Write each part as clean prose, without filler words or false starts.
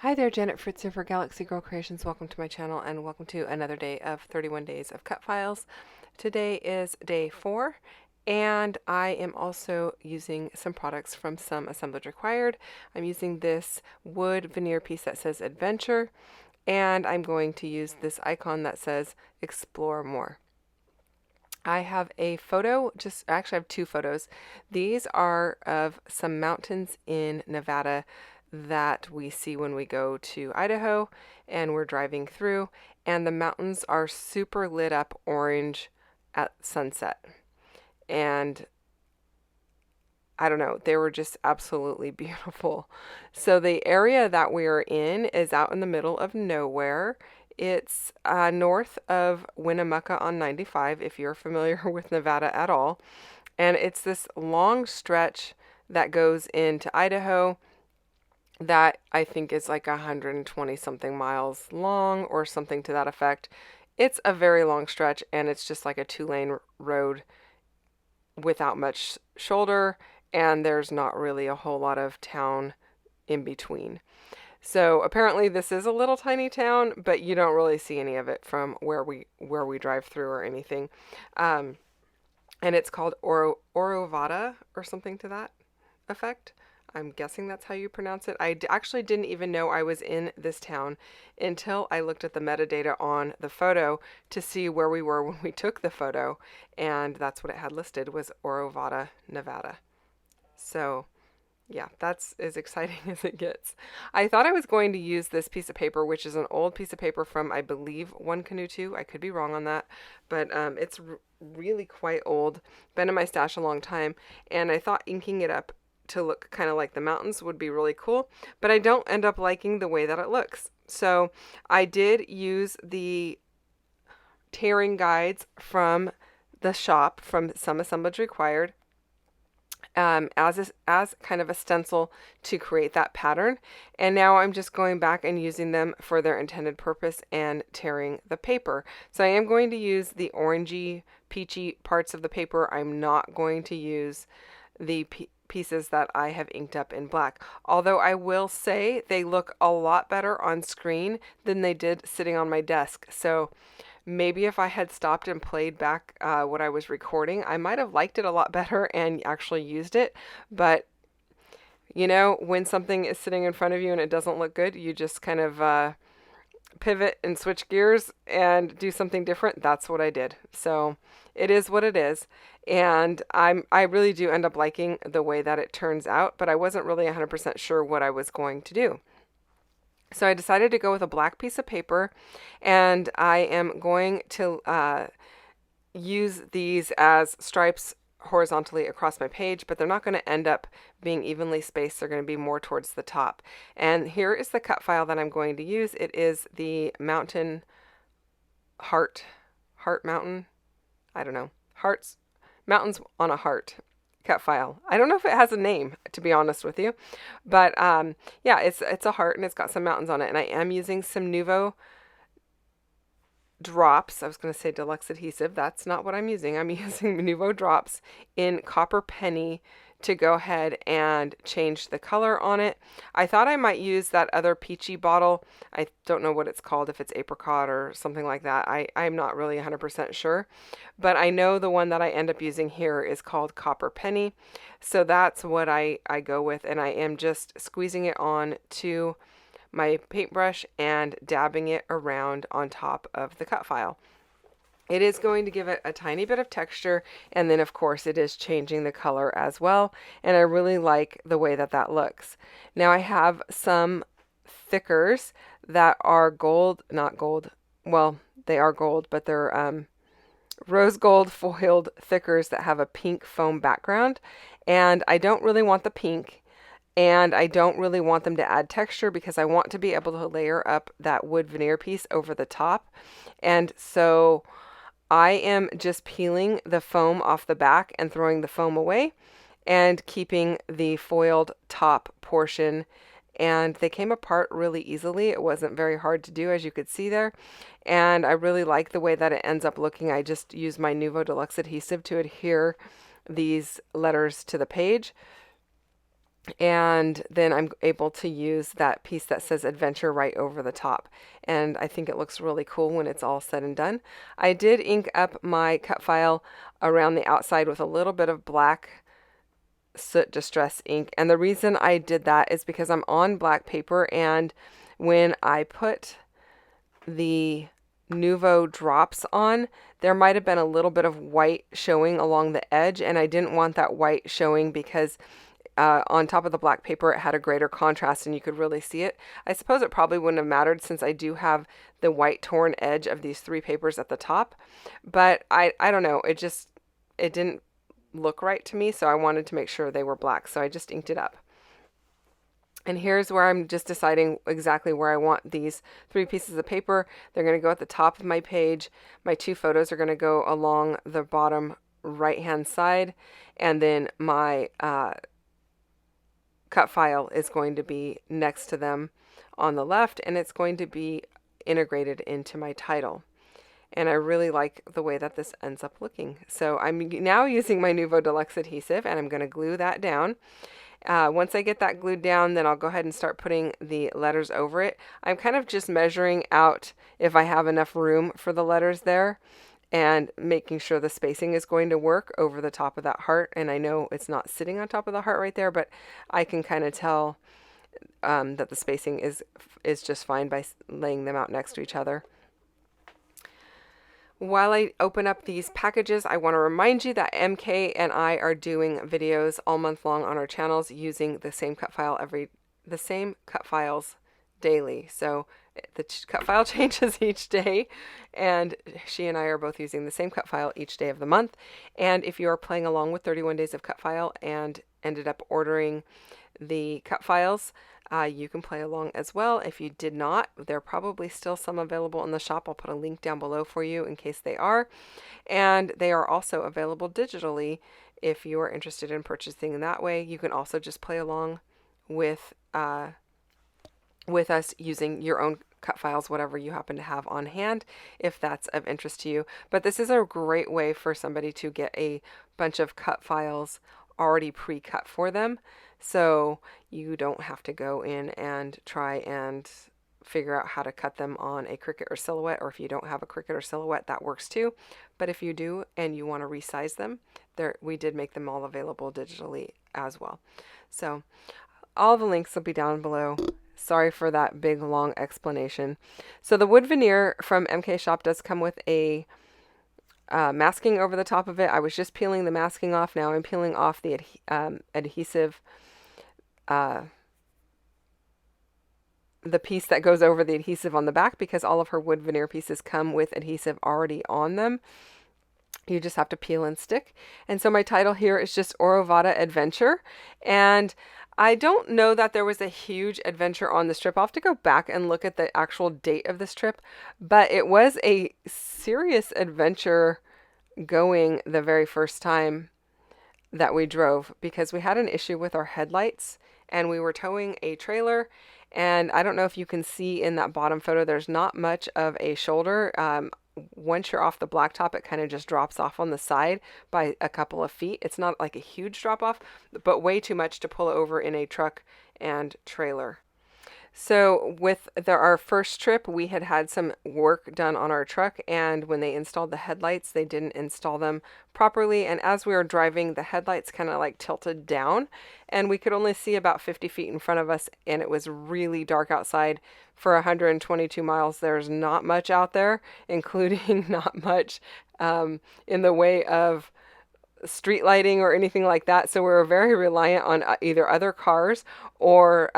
Hi there, Janet Fritz here for Galaxy Girl Creations. Welcome to my channel and welcome to another day of 31 Days of Cut Files. Today is day 4 and I am also using some products from Some Assemblage Required. I'm using this wood veneer piece that says Adventure, and I'm going to use this icon that says Explore More. I have a photo, actually I have two photos. These are of some mountains in Nevada that we see when we go to Idaho and we're driving through, and the mountains are super lit up orange at sunset. And I don't know, they were just absolutely beautiful. So the area that we are in is out in the middle of nowhere. It's north of Winnemucca on 95, if you're familiar with Nevada at all. And it's this long stretch that goes into Idaho that I think is like 120 something miles long or something to that effect. It's a very long stretch, and it's just like a 2-lane road without much shoulder, and there's not really a whole lot of town in between. So apparently this is a little tiny town, but you don't really see any of it from where we drive through or anything. And it's called Orovada or something to that effect. I'm guessing that's how you pronounce it. Actually didn't even know I was in this town until I looked at the metadata on the photo to see where we were when we took the photo, and that's what it had listed, was Orovada, Nevada. So yeah, that's as exciting as it gets. I thought I was going to use this piece of paper, which is an old piece of paper from, I believe, One Canoe 2. I could be wrong on that, but it's really quite old, been in my stash a long time, and I thought inking it up to look kind of like the mountains would be really cool, but I don't end up liking the way that it looks. So I did use the tearing guides from the shop from Some Assemblage Required as kind of a stencil to create that pattern. And now I'm just going back and using them for their intended purpose and tearing the paper. So I am going to use the orangey, peachy parts of the paper. I'm not going to use the pieces that I have inked up in black. Although I will say they look a lot better on screen than they did sitting on my desk. So maybe if I had stopped and played back what I was recording, I might have liked it a lot better and actually used it. But, you know, when something is sitting in front of you and it doesn't look good, you just kind of pivot and switch gears and do something different. That's what I did. So it is what it is. And I really do end up liking the way that it turns out, but I wasn't really 100% sure what I was going to do. So I decided to go with a black piece of paper, and I am going to use these as stripes horizontally across my page, but they're not going to end up being evenly spaced. They're going to be more towards the top. And here is the cut file that I'm going to use. It is the mountain heart mountain. I don't know. Mountains on a heart cut file. I don't know if it has a name, to be honest with you, but yeah, it's a heart and it's got some mountains on it, and I am using some Nuvo drops. I was going to say deluxe adhesive. That's not what I'm using. I'm using Nuvo drops in copper penny to go ahead and change the color on it. I thought I might use that other peachy bottle. I don't know what it's called, if it's apricot or something like that. I'm not really 100% sure, but I know the one that I end up using here is called copper penny. So that's what I go with, and I am just squeezing it on to my paintbrush and dabbing it around on top of the cut file. It is going to give it a tiny bit of texture, and then of course it is changing the color as well, and I really like the way that that looks. Now I have some thickers that are gold, not gold, well, they are gold, but they're rose gold foiled thickers that have a pink foam background, and I don't really want the pink, and I don't really want them to add texture because I want to be able to layer up that wood veneer piece over the top. And so I am just peeling the foam off the back and throwing the foam away and keeping the foiled top portion, and they came apart really easily. It wasn't very hard to do, as you could see there, and I really like the way that it ends up looking. I just use my Nuvo Deluxe adhesive to adhere these letters to the page. And then I'm able to use that piece that says adventure right over the top. And I think it looks really cool when it's all said and done. I did ink up my cut file around the outside with a little bit of black soot distress ink. And the reason I did that is because I'm on black paper, and when I put the Nuvo drops on, there might have been a little bit of white showing along the edge, and I didn't want that white showing because on top of the black paper it had a greater contrast and you could really see it. I suppose it probably wouldn't have mattered since I do have the white torn edge of these 3 papers at the top, but I don't know, it didn't look right to me, so I wanted to make sure they were black, so I just inked it up. And here's where I'm just deciding exactly where I want these 3 pieces of paper. They're going to go at the top of my page. My 2 photos are going to go along the bottom right hand side, and then my cut file is going to be next to them on the left, and it's going to be integrated into my title. And I really like the way that this ends up looking. So I'm now using my Nuvo Deluxe adhesive, and I'm going to glue that down. Once I get that glued down, then I'll go ahead and start putting the letters over it. I'm kind of just measuring out if I have enough room for the letters there and making sure the spacing is going to work over the top of that heart. And I know it's not sitting on top of the heart right there, but I can kind of tell that the spacing is just fine by laying them out next to each other. While I open up these packages, I want to remind you that MK and I are doing videos all month long on our channels using the same cut files daily. So the cut file changes each day, and she and I are both using the same cut file each day of the month. And if you are playing along with 31 Days of Cut File and ended up ordering the cut files, you can play along as well. If you did not, there are probably still some available in the shop. I'll put a link down below for you in case they are. And they are also available digitally if you are interested in purchasing that way. You can also just play along with us using your own cut files, whatever you happen to have on hand, if that's of interest to you. But this is a great way for somebody to get a bunch of cut files already pre-cut for them, so you don't have to go in and try and figure out how to cut them on a Cricut or Silhouette, or if you don't have a Cricut or Silhouette, that works too. But if you do and you want to resize them, we did make them all available digitally as well. So all the links will be down below. Sorry for that big long explanation. So the wood veneer from MK Shop does come with a masking over the top of it. I was just peeling the masking off. Now I'm peeling off the adhesive, the piece that goes over the adhesive on the back, because all of her wood veneer pieces come with adhesive already on them. You just have to peel and stick. And so my title here is just Orovada Adventure. And I don't know that there was a huge adventure on this trip. I'll have to go back and look at the actual date of this trip, but it was a serious adventure going the very first time that we drove, because we had an issue with our headlights and we were towing a trailer. And I don't know if you can see in that bottom photo, there's not much of a shoulder. Once you're off the blacktop, it kind of just drops off on the side by a couple of feet. It's not like a huge drop off, but way too much to pull over in a truck and trailer. So with our first trip, we had some work done on our truck, and when they installed the headlights, they didn't install them properly. And as we were driving, the headlights kind of like tilted down, and we could only see about 50 feet in front of us, and it was really dark outside. For 122 miles, there's not much out there, including not much in the way of street lighting or anything like that. So we were very reliant on either other cars or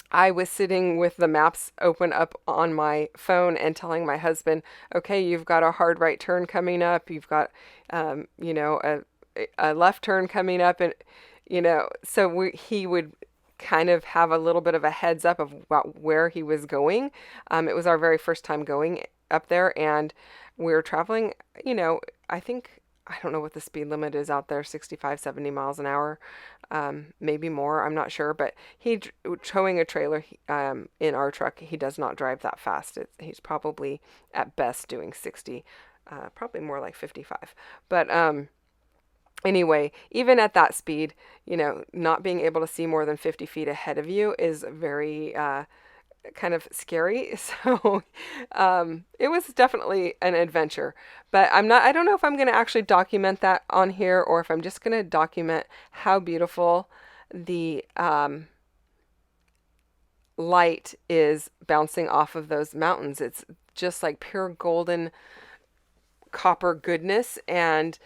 I was sitting with the maps open up on my phone and telling my husband, okay, you've got a hard right turn coming up. You've got, you know, a left turn coming up. And, you know, so he would kind of have a little bit of a heads up of about where he was going. It was our very first time going up there, and we were traveling, you know, I don't know what the speed limit is out there, 65, 70 miles an hour, maybe more, I'm not sure, but towing a trailer in our truck, he does not drive that fast. He's probably at best doing 60, probably more like 55. But Anyway, even at that speed, not being able to see more than 50 feet ahead of you is very kind of scary. So it was definitely an adventure. But I don't know if I'm going to actually document that on here or if I'm just going to document how beautiful the light is bouncing off of those mountains. It's just like pure golden copper goodness. And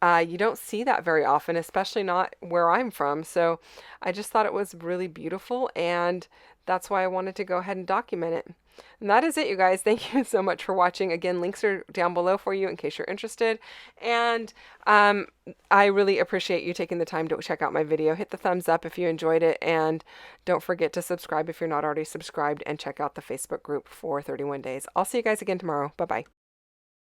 you don't see that very often, especially not where I'm from. So I just thought it was really beautiful, and that's why I wanted to go ahead and document it. And that is it, you guys. Thank you so much for watching. Again, links are down below for you in case you're interested. And I really appreciate you taking the time to check out my video. Hit the thumbs up if you enjoyed it, and don't forget to subscribe if you're not already subscribed, and check out the Facebook group for 31 days. I'll see you guys again tomorrow. Bye-bye.